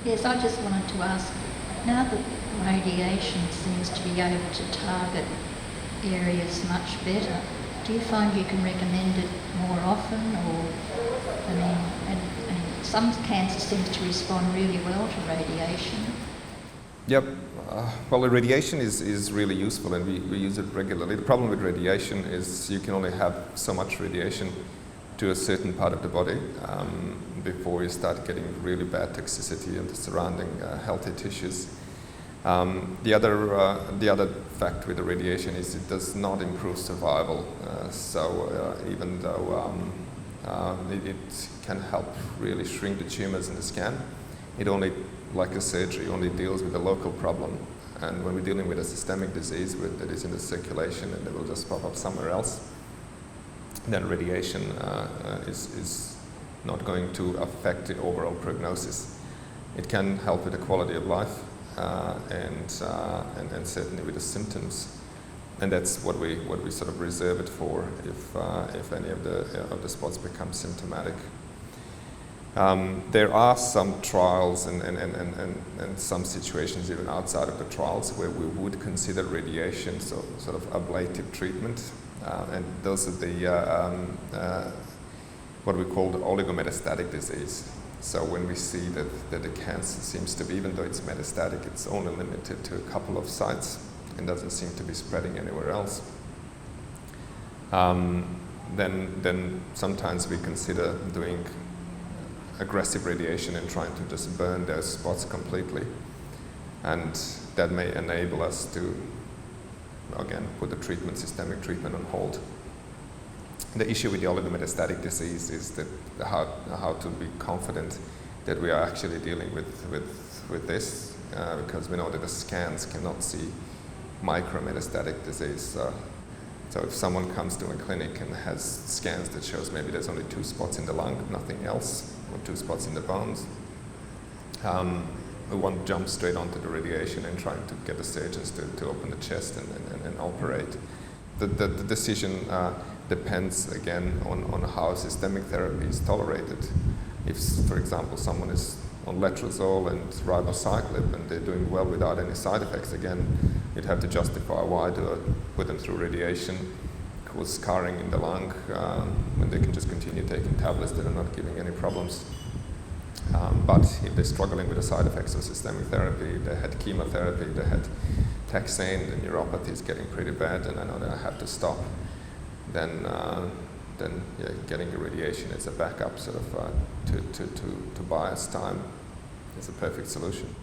Yes, I just wanted to ask, now that radiation seems to be able to target areas much better, do you find you can recommend it more often, or, I mean, and some cancer seems to respond really well to radiation? Yep. Well, the radiation is really useful, and we use it regularly. The problem with radiation is you can only have so much radiation to a certain part of the body before you start getting really bad toxicity in the surrounding healthy tissues. The other fact with the radiation is it does not improve survival. So even though it can help really shrink the tumors in the scan, it only, like a surgery, only deals with the local problem. And when we're dealing with a systemic disease that is in the circulation and it will just pop up somewhere else, then radiation is not going to affect the overall prognosis. It can help with the quality of life and certainly with the symptoms. And that's what we sort of reserve it for if any of the spots become symptomatic. There are some trials and some situations even outside of the trials where we would consider radiation so sort of ablative treatment, and those are the what we call the oligometastatic disease. So when we see that the cancer seems to be, even though it's metastatic, it's only limited to a couple of sites and doesn't seem to be spreading anywhere else, then sometimes we consider doing aggressive radiation and trying to just burn those spots completely. And that may enable us to, again, put the systemic treatment on hold. The issue with the oligometastatic disease is that how to be confident that we are actually dealing with this, because we know that the scans cannot see micrometastatic disease. So if someone comes to a clinic and has scans that shows maybe there's only 2 spots in the lung, nothing else, or 2 spots in the bones, we won't jump straight onto the radiation and trying to get the surgeons to open the chest and operate. The decision depends again on how systemic therapy is tolerated. If, for example, someone is on letrozole and ribociclib and they're doing well without any side effects, again, you'd have to justify why do I put them through radiation, cause scarring in the lung, when they can just continue taking tablets that are not giving any problems. But if they're struggling with the side effects of systemic therapy, they had chemotherapy, they had taxane, the neuropathy is getting pretty bad, and I know that I have to stop, then yeah, getting irradiation as a backup sort of to buy us time is a perfect solution.